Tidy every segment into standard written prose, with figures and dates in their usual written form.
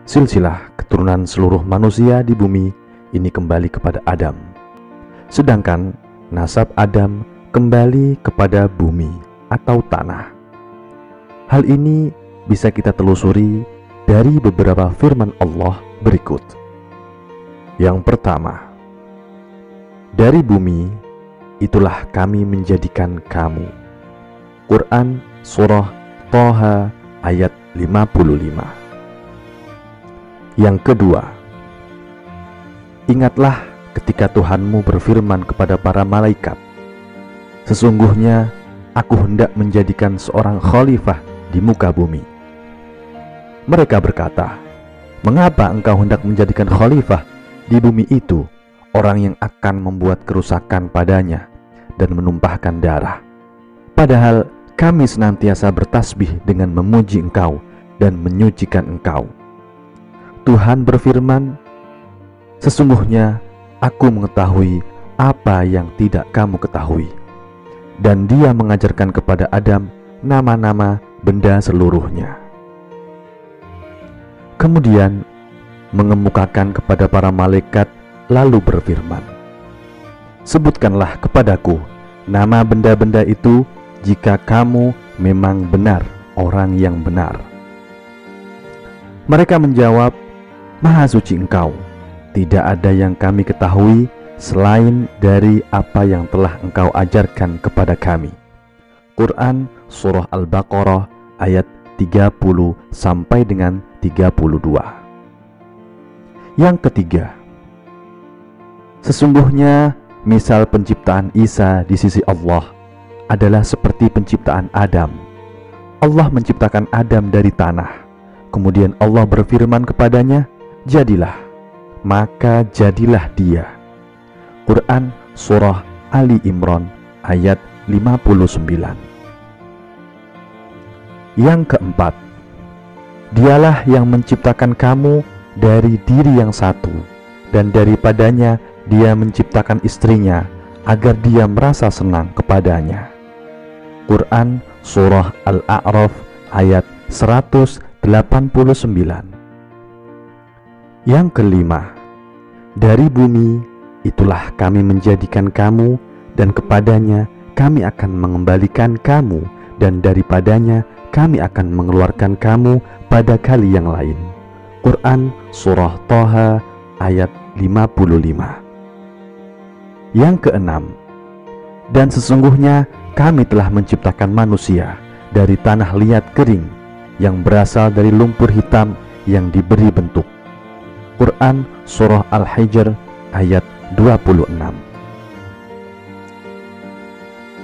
silsilah keturunan seluruh manusia di bumi ini kembali kepada Adam, sedangkan nasab Adam kembali kepada bumi atau tanah. Hal ini bisa kita telusuri dari beberapa firman Allah berikut. Yang pertama, dari bumi itulah kami menjadikan kamu. Quran Surah Thaha ayat 55. Yang kedua, ingatlah ketika Tuhanmu berfirman kepada para malaikat, sesungguhnya aku hendak menjadikan seorang khalifah di muka bumi. Mereka berkata, mengapa engkau hendak menjadikan khalifah di bumi itu orang yang akan membuat kerusakan padanya dan menumpahkan darah? Padahal kami senantiasa bertasbih dengan memuji engkau dan menyucikan engkau. Tuhan berfirman, sesungguhnya aku mengetahui apa yang tidak kamu ketahui. Dan Dia mengajarkan kepada Adam nama-nama benda seluruhnya. Kemudian mengemukakan kepada para malaikat lalu berfirman, sebutkanlah kepadaku nama benda-benda itu jika kamu memang benar orang yang benar. Mereka menjawab, Maha suci Engkau, tidak ada yang kami ketahui selain dari apa yang telah Engkau ajarkan kepada kami. Quran Surah Al-Baqarah ayat 30 sampai dengan 32. Yang ketiga, sesungguhnya misal penciptaan Isa di sisi Allah adalah seperti penciptaan Adam. Allah menciptakan Adam dari tanah. Kemudian Allah berfirman kepadanya, jadilah, maka jadilah dia. Quran Surah Ali Imran ayat 59. Yang keempat, Dialah yang menciptakan kamu dari diri yang satu, dan daripadanya Dia menciptakan istrinya agar dia merasa senang kepadanya. Quran Surah Al-A'raf ayat 189. Yang kelima, dari bumi itulah kami menjadikan kamu, dan kepadanya kami akan mengembalikan kamu, dan daripadanya kami akan mengeluarkan kamu pada kali yang lain. Quran Surah Thaha ayat 55. Yang keenam, dan sesungguhnya kami telah menciptakan manusia dari tanah liat kering yang berasal dari lumpur hitam yang diberi bentuk. Quran Surah Al-Hijr ayat 26.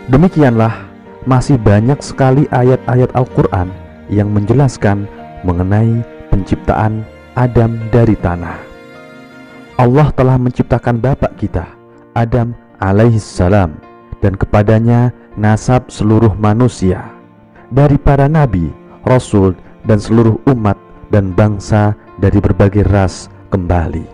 Demikianlah masih banyak sekali ayat-ayat Al-Quran yang menjelaskan mengenai penciptaan Adam dari tanah. Allah telah menciptakan bapak kita, Adam alaihissalam, dan kepadanya nasab seluruh manusia, dari para nabi, rasul, dan seluruh umat dan bangsa dari berbagai ras kembali.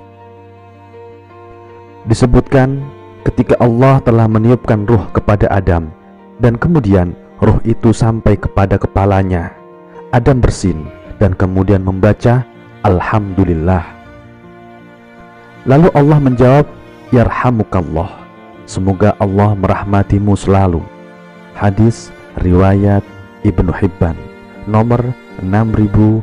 Disebutkan ketika Allah telah meniupkan ruh kepada Adam, dan kemudian ruh itu sampai kepada kepalanya, Adam bersin dan kemudian membaca Alhamdulillah. Lalu Allah menjawab, Yarhamukallah, semoga Allah merahmatimu selalu. Hadis riwayat Ibnu Hibban nomor 6165.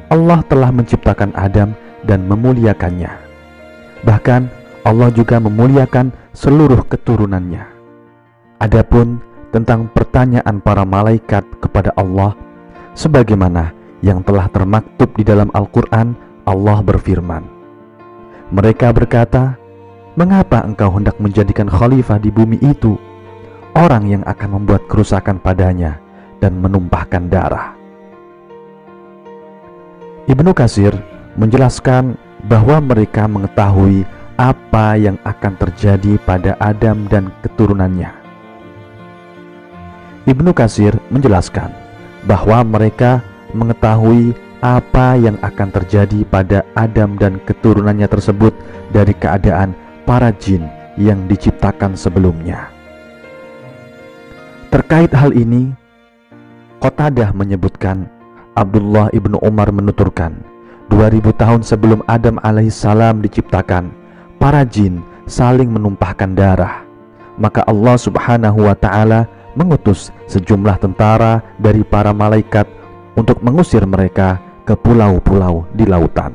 Allah telah menciptakan Adam dan memuliakannya. Bahkan Allah juga memuliakan seluruh keturunannya. Adapun tentang pertanyaan para malaikat kepada Allah, sebagaimana yang telah termaktub di dalam Al-Quran, Allah berfirman, mereka berkata, mengapa engkau hendak menjadikan khalifah di bumi itu orang yang akan membuat kerusakan padanya dan menumpahkan darah? Ibnu Katsir menjelaskan bahwa mereka mengetahui apa yang akan terjadi pada Adam dan keturunannya. Ibnu Katsir menjelaskan bahwa mereka mengetahui apa yang akan terjadi pada Adam dan keturunannya tersebut dari keadaan para jin yang diciptakan sebelumnya. Terkait hal ini, Qatadah menyebutkan Abdullah ibnu Umar menuturkan, 2000 tahun sebelum Adam alaihissalam diciptakan, para jin saling menumpahkan darah. Maka Allah subhanahu wa ta'ala mengutus sejumlah tentara dari para malaikat untuk mengusir mereka ke pulau-pulau di lautan.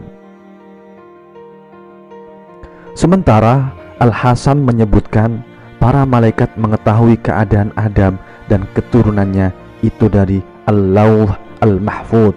Sementara Al-Hasan menyebutkan para malaikat mengetahui keadaan Adam dan keturunannya itu dari Al-Lauh Al-Mahfud.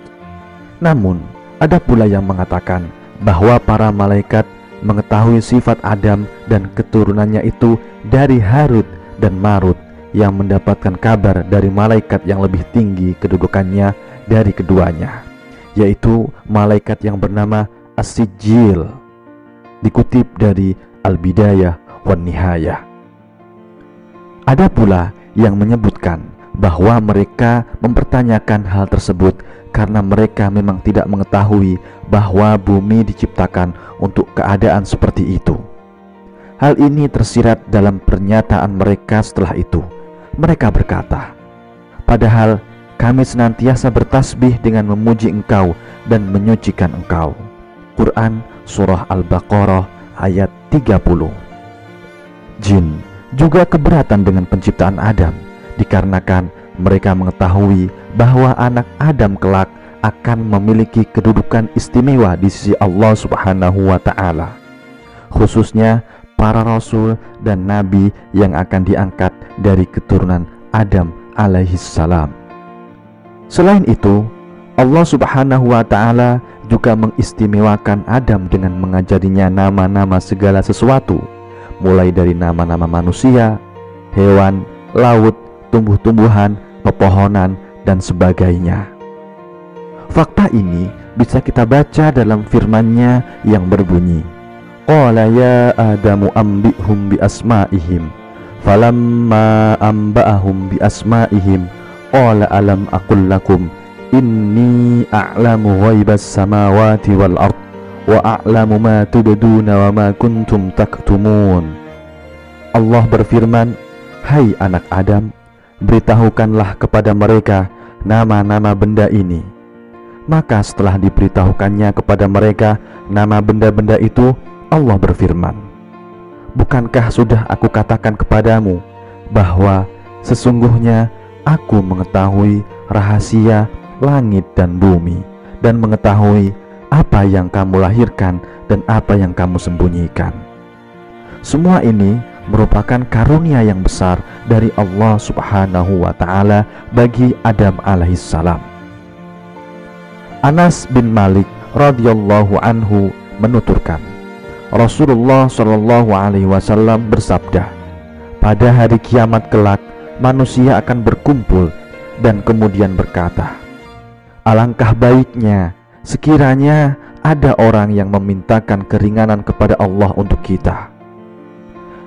Namun ada pula yang mengatakan bahwa para malaikat mengetahui sifat Adam dan keturunannya itu dari Harut dan Marut yang mendapatkan kabar dari malaikat yang lebih tinggi kedudukannya dari keduanya, yaitu malaikat yang bernama As-Sijil, dikutip dari Al-Bidayah wan Nihayah. Ada pula yang menyebutkan bahwa mereka mempertanyakan hal tersebut karena mereka memang tidak mengetahui bahwa bumi diciptakan untuk keadaan seperti itu. Hal ini tersirat dalam pernyataan mereka setelah itu. Mereka berkata, "Padahal kami senantiasa bertasbih dengan memuji Engkau dan menyucikan Engkau." Quran Surah Al-Baqarah ayat 30. Jin juga keberatan dengan penciptaan Adam, dikarenakan mereka mengetahui bahwa anak Adam kelak akan memiliki kedudukan istimewa di sisi Allah subhanahu wa ta'ala, khususnya para rasul dan nabi yang akan diangkat dari keturunan Adam alaihissalam. Selain itu, Allah subhanahu wa ta'ala juga mengistimewakan Adam dengan mengajarinya nama-nama segala sesuatu, mulai dari nama-nama manusia, hewan, laut, tumbuh-tumbuhan, pepohonan, dan sebagainya. Fakta ini bisa kita baca dalam firman-Nya yang berbunyi, "Qala ya Adamu ambihum bi asma'ihim, falamma amba'ahum bi asma'ihim, qala alam aqul lakum inni a'lamu ghaibas samawati wal ard wa a'lamu ma tubduna wa ma kuntum taktumun." Allah berfirman, "Hai anak Adam, beritahukanlah kepada mereka nama-nama benda ini." Maka setelah diberitahukannya kepada mereka nama benda-benda itu, Allah berfirman, "Bukankah sudah aku katakan kepadamu bahwa sesungguhnya aku mengetahui rahasia langit dan bumi, dan mengetahui apa yang kamu lahirkan dan apa yang kamu sembunyikan." Semua ini merupakan karunia yang besar dari Allah subhanahu wa ta'ala bagi Adam alaihissalam. Anas bin Malik radhiyallahu anhu menuturkan, Rasulullah shallallahu alaihi wasallam bersabda, "Pada hari kiamat kelak manusia akan berkumpul dan kemudian berkata, alangkah baiknya sekiranya ada orang yang memintakan keringanan kepada Allah untuk kita."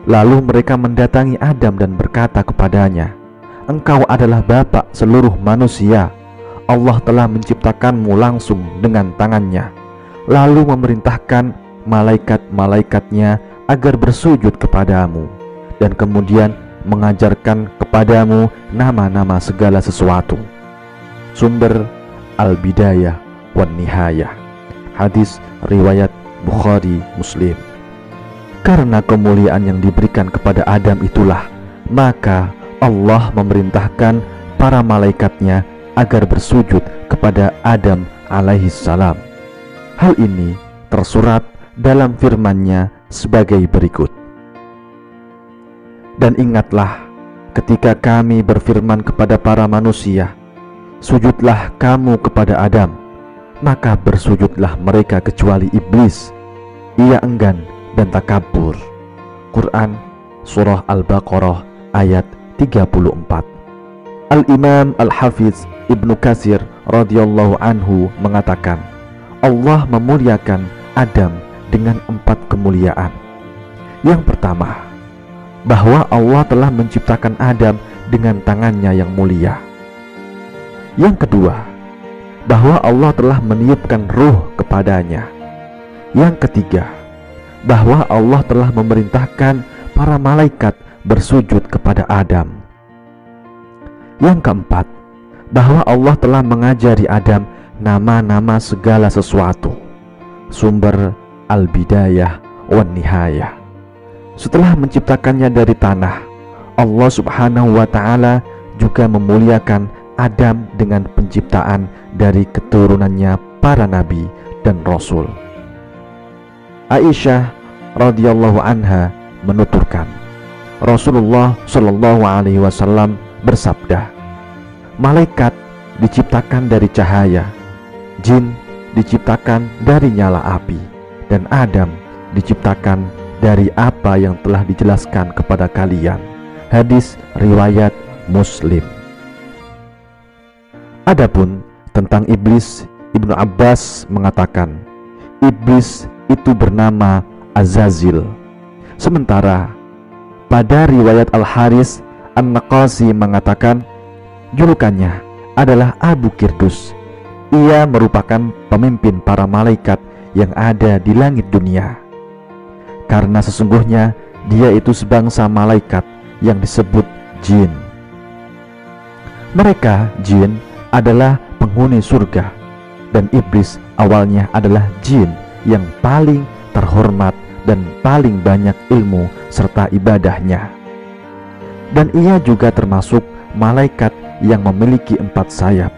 Lalu mereka mendatangi Adam dan berkata kepadanya, "Engkau adalah bapak seluruh manusia. Allah telah menciptakanmu langsung dengan tangannya, lalu memerintahkan malaikat-malaikatnya agar bersujud kepadamu, dan kemudian mengajarkan kepadamu nama-nama segala sesuatu." Sumber Al-Bidayah wan Nihayah, hadis riwayat Bukhari Muslim. Karena kemuliaan yang diberikan kepada Adam itulah, maka Allah memerintahkan para malaikatnya agar bersujud kepada Adam alaihissalam. Hal ini tersurat dalam firman-Nya sebagai berikut, "Dan ingatlah ketika kami berfirman kepada para manusia, sujudlah kamu kepada Adam, maka bersujudlah mereka kecuali iblis. Ia enggan dan takabur." Quran Surah Al-Baqarah ayat 34. Al-Imam Al-Hafiz Ibnu Katsir radhiyallahu anhu mengatakan, Allah memuliakan Adam dengan 4 kemuliaan. Yang pertama, bahwa Allah telah menciptakan Adam dengan tangannya yang mulia. Yang kedua, bahwa Allah telah meniupkan ruh kepadanya. Yang ketiga, bahwa Allah telah memerintahkan para malaikat bersujud kepada Adam. Yang keempat, bahwa Allah telah mengajari Adam nama-nama segala sesuatu. Sumber Al-Bidayah wan Nihayah. Setelah menciptakannya dari tanah, Allah Subhanahu wa ta'ala juga memuliakan Adam dengan penciptaan dari keturunannya para nabi dan rasul. Aisyah radhiyallahu anha menuturkan, Rasulullah shallallahu alaihi wasallam bersabda, malaikat diciptakan dari cahaya, jin diciptakan dari nyala api, dan Adam diciptakan dari apa yang telah dijelaskan kepada kalian. Hadis riwayat Muslim. Adapun tentang iblis, Ibnu Abbas mengatakan, iblis itu bernama Azazil. Sementara pada riwayat Al-Haris An-Naqasi mengatakan julukannya adalah Abu Kirdus. Ia merupakan pemimpin para malaikat yang ada di langit dunia, karena sesungguhnya dia itu sebangsa malaikat yang disebut jin. Mereka jin adalah penghuni surga, dan iblis awalnya adalah jin yang paling terhormat dan paling banyak ilmu serta ibadahnya. Dan ia juga termasuk malaikat yang memiliki 4 sayap.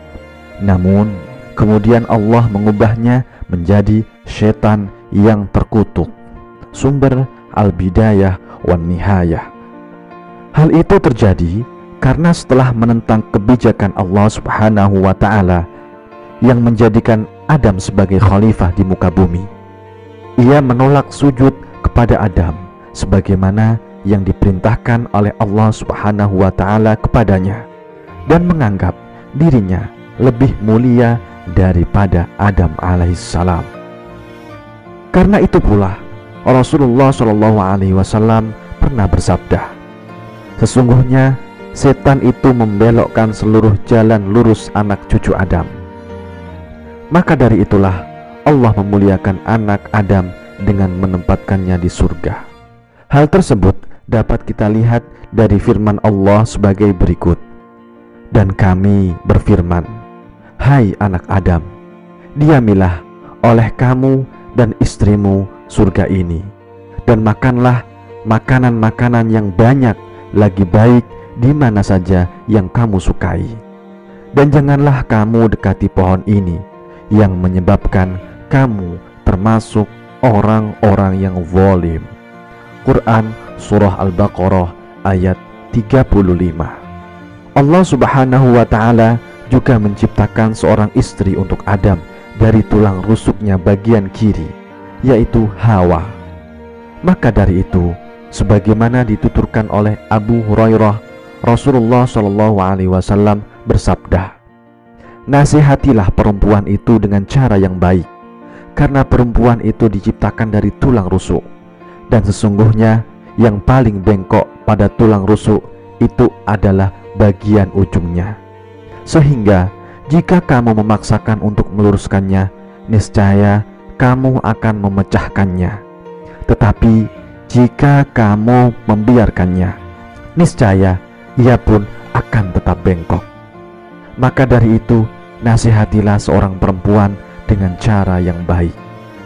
Namun kemudian Allah mengubahnya menjadi setan yang terkutuk. Sumber Al-Bidayah wan Nihayah. Hal itu terjadi karena setelah menentang kebijakan Allah Subhanahu wa ta'ala yang menjadikan Adam sebagai khalifah di muka bumi, ia menolak sujud kepada Adam sebagaimana yang diperintahkan oleh Allah Subhanahu wa ta'ala kepadanya, dan menganggap dirinya lebih mulia daripada Adam alaihissalam. Karena itu pula Rasulullah Shallallahu alaihi wasallam pernah bersabda, sesungguhnya setan itu membelokkan seluruh jalan lurus anak cucu Adam. Maka dari itulah Allah memuliakan anak Adam dengan menempatkannya di surga. Hal tersebut dapat kita lihat dari firman Allah sebagai berikut. Dan kami berfirman, hai anak Adam, diamilah oleh kamu dan istrimu surga ini, dan makanlah makanan-makanan yang banyak lagi baik di mana saja yang kamu sukai. Dan janganlah kamu dekati pohon ini yang menyebabkan kamu termasuk orang-orang yang zalim. Quran Surah Al-Baqarah ayat 35. Allah Subhanahu wa ta'ala juga menciptakan seorang istri untuk Adam dari tulang rusuknya bagian kiri, yaitu Hawa. Maka dari itu, sebagaimana dituturkan oleh Abu Hurairah, Rasulullah Shallallahu alaihi wasallam bersabda, nasihatilah perempuan itu dengan cara yang baik, karena perempuan itu diciptakan dari tulang rusuk, dan sesungguhnya yang paling bengkok pada tulang rusuk itu adalah bagian ujungnya. Sehingga jika kamu memaksakan untuk meluruskannya, niscaya kamu akan memecahkannya. Tetapi jika kamu membiarkannya, niscaya ia pun akan tetap bengkok. Maka dari itu, nasihatilah seorang perempuan dengan cara yang baik.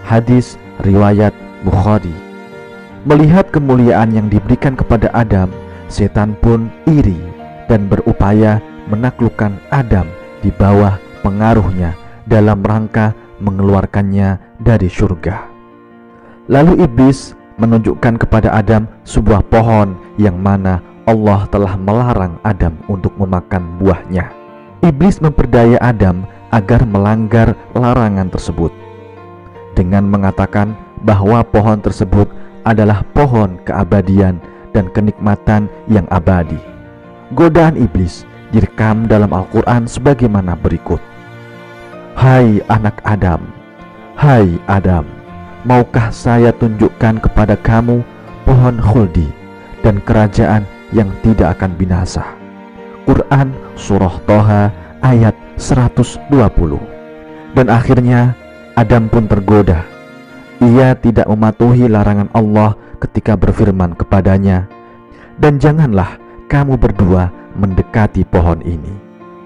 Hadis riwayat Bukhari. Melihat kemuliaan yang diberikan kepada Adam, setan pun iri dan berupaya menaklukkan Adam di bawah pengaruhnya dalam rangka mengeluarkannya dari surga. Lalu iblis menunjukkan kepada Adam sebuah pohon yang mana Allah telah melarang Adam untuk memakan buahnya. Iblis memperdaya Adam agar melanggar larangan tersebut dengan mengatakan bahwa pohon tersebut adalah pohon keabadian dan kenikmatan yang abadi. Godaan iblis direkam dalam Al-Quran sebagaimana berikut. Hai anak Adam, hai Adam, maukah saya tunjukkan kepada kamu pohon khuldi dan kerajaan yang tidak akan binasa. Quran Surah Toha ayat 120. Dan akhirnya Adam pun tergoda. Ia tidak mematuhi larangan Allah ketika berfirman kepadanya, dan janganlah kamu berdua mendekati pohon ini.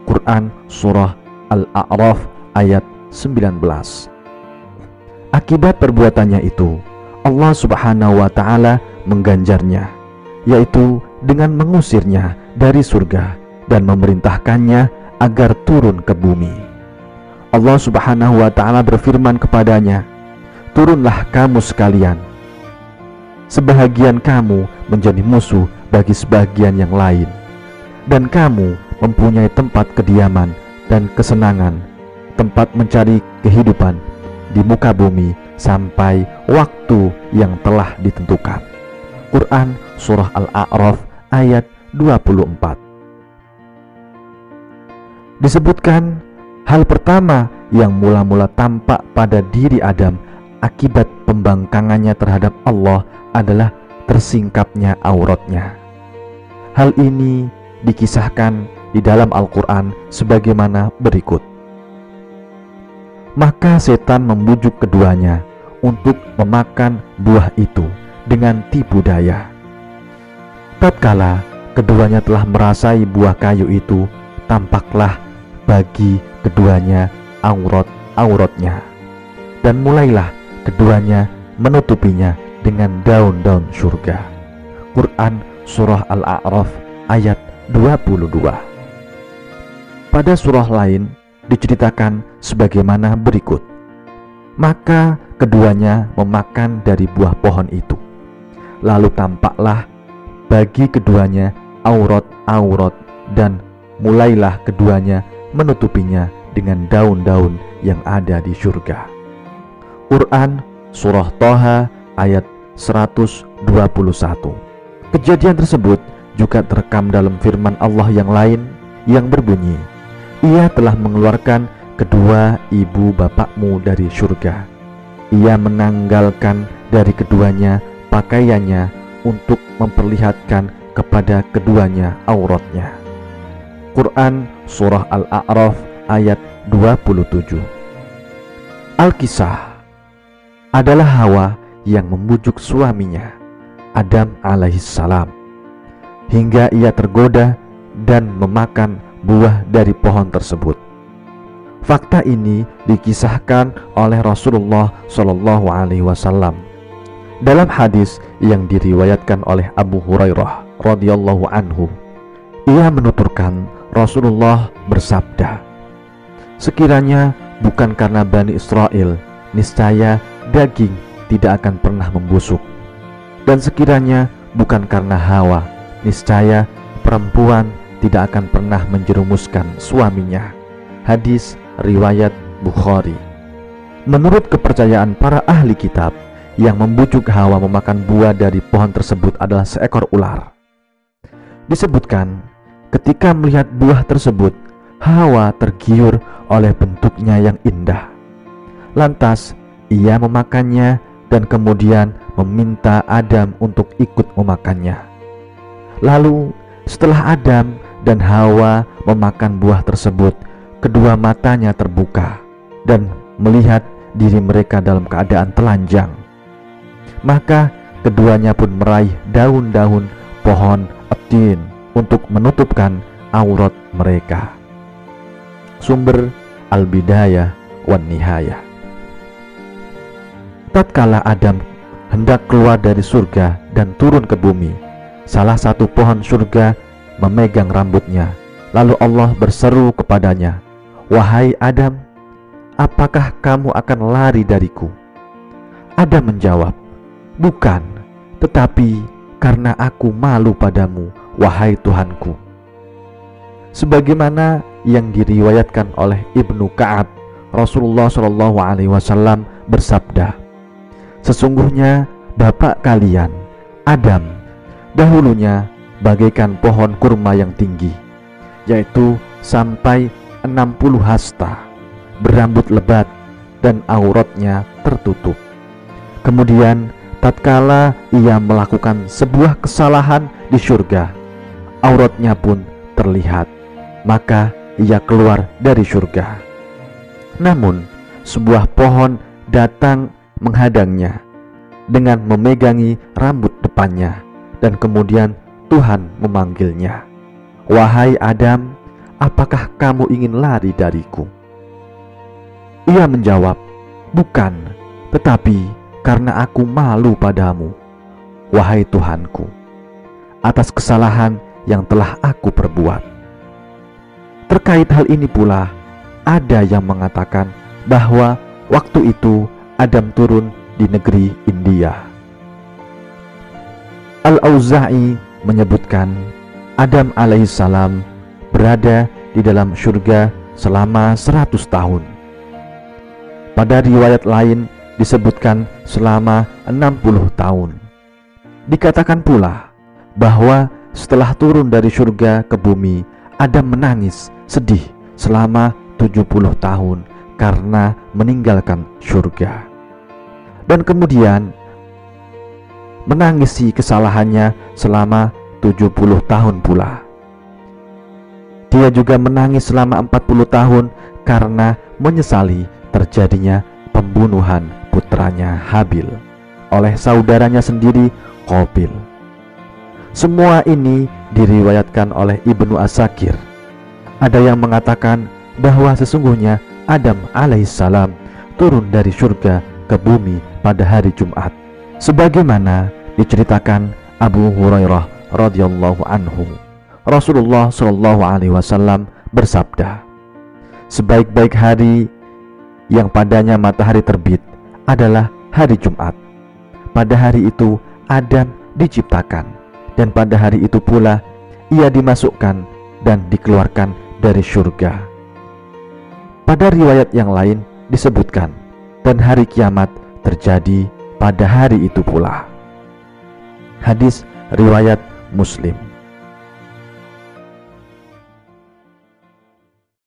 Quran Surah Al-A'raf ayat 19. Akibat perbuatannya itu, Allah Subhanahu wa Ta'ala mengganjarnya, yaitu dengan mengusirnya dari surga dan memerintahkannya agar turun ke bumi. Allah Subhanahu wa Ta'ala berfirman kepadanya, "Turunlah kamu sekalian. Sebahagian kamu menjadi musuh bagi sebagian yang lain, dan kamu mempunyai tempat kediaman dan kesenangan, tempat mencari kehidupan di muka bumi sampai waktu yang telah ditentukan." Quran Surah Al-A'raf ayat 24. Disebutkan hal pertama yang mula-mula tampak pada diri Adam akibat pembangkangannya terhadap Allah adalah tersingkapnya auratnya. Hal ini dikisahkan di dalam Al-Quran sebagaimana berikut. Maka setan membujuk keduanya untuk memakan buah itu dengan tipu daya. Tatkala keduanya telah merasai buah kayu itu, tampaklah bagi keduanya aurat-auratnya, dan mulailah keduanya menutupinya dengan daun-daun surga. Quran Surah Al-A'raf ayat 22. Pada surah lain diceritakan sebagaimana berikut. Maka keduanya memakan dari buah pohon itu, lalu tampaklah bagi keduanya aurat-aurat, dan mulailah keduanya menutupinya dengan daun-daun yang ada di surga. Quran Surah Thaha ayat 121. Kejadian tersebut juga terekam dalam firman Allah yang lain yang berbunyi, "Ia telah mengeluarkan kedua ibu bapakmu dari surga. Ia menanggalkan dari keduanya pakaiannya untuk memperlihatkan kepada keduanya auratnya." Quran Surah Al-A'raf ayat 27. Al-Kisah adalah Hawa yang membujuk suaminya Adam alaihissalam hingga ia tergoda dan memakan buah dari pohon tersebut. Fakta ini dikisahkan oleh Rasulullah Shallallahu Alaihi Wasallam dalam hadis yang diriwayatkan oleh Abu Hurairah radhiyallahu anhu. Ia menuturkan Rasulullah bersabda, "Sekiranya bukan karena Bani Israel, niscaya daging tidak akan pernah membusuk. Dan sekiranya bukan karena Hawa, niscaya perempuan tidak akan pernah menjerumuskan suaminya." Hadis riwayat Bukhari. Menurut kepercayaan para ahli kitab, yang membujuk Hawa memakan buah dari pohon tersebut adalah seekor ular. Disebutkan, ketika melihat buah tersebut, Hawa tergiur oleh bentuknya yang indah. Lantas ia memakannya dan kemudian meminta Adam untuk ikut memakannya. Lalu setelah Adam dan Hawa memakan buah tersebut, kedua matanya terbuka dan melihat diri mereka dalam keadaan telanjang. Maka keduanya pun meraih daun-daun pohon atin untuk menutupkan aurat mereka. Sumber Al-Bidayah wan Nihayah. Tatkala Adam hendak keluar dari surga dan turun ke bumi, salah satu pohon surga memegang rambutnya. Lalu Allah berseru kepadanya, "Wahai Adam, apakah kamu akan lari dariku?" Adam menjawab, "Bukan, tetapi karena aku malu padamu, wahai Tuhanku." Sebagaimana yang diriwayatkan oleh Ibnu Ka'ab, Rasulullah SAW bersabda, "Sesungguhnya bapak kalian, Adam, dahulunya bagaikan pohon kurma yang tinggi, yaitu sampai 60 hasta, berambut lebat dan auratnya tertutup. Kemudian tatkala ia melakukan sebuah kesalahan di surga, auratnya pun terlihat, maka ia keluar dari surga. Namun sebuah pohon datang menghadangnya dengan memegangi rambut depannya, dan kemudian Tuhan memanggilnya, 'Wahai Adam, apakah kamu ingin lari dariku?' Ia menjawab, "Bukan, tetapi karena aku malu padamu, wahai Tuhanku, atas kesalahan yang telah aku perbuat." Terkait hal ini pula, ada yang mengatakan bahwa waktu itu Adam turun di negeri India. Al-Auza'i menyebutkan Adam alaihissalam berada di dalam surga selama 100 tahun. Pada riwayat lain disebutkan selama 60 tahun. Dikatakan pula bahwa setelah turun dari surga ke bumi, Adam menangis sedih selama 70 tahun karena meninggalkan surga. Dan kemudian menangisi kesalahannya selama 70 tahun pula. Dia juga menangis selama 40 tahun karena menyesali terjadinya pembunuhan putranya Habil oleh saudaranya sendiri, Qabil. Semua ini diriwayatkan oleh Ibnu Asakir. Ada yang mengatakan bahwa sesungguhnya Adam alaihissalam turun dari surga ke bumi pada hari Jumat, sebagaimana diceritakan Abu Hurairah radhiyallahu anhu. Rasulullah shallallahu alaihi wasallam bersabda, "Sebaik-baik hari yang padanya matahari terbit adalah hari Jumat. Pada hari itu Adam diciptakan, dan pada hari itu pula ia dimasukkan dan dikeluarkan dari surga." Pada riwayat yang lain disebutkan, dan hari kiamat terjadi pada hari itu pula. Hadis riwayat Muslim.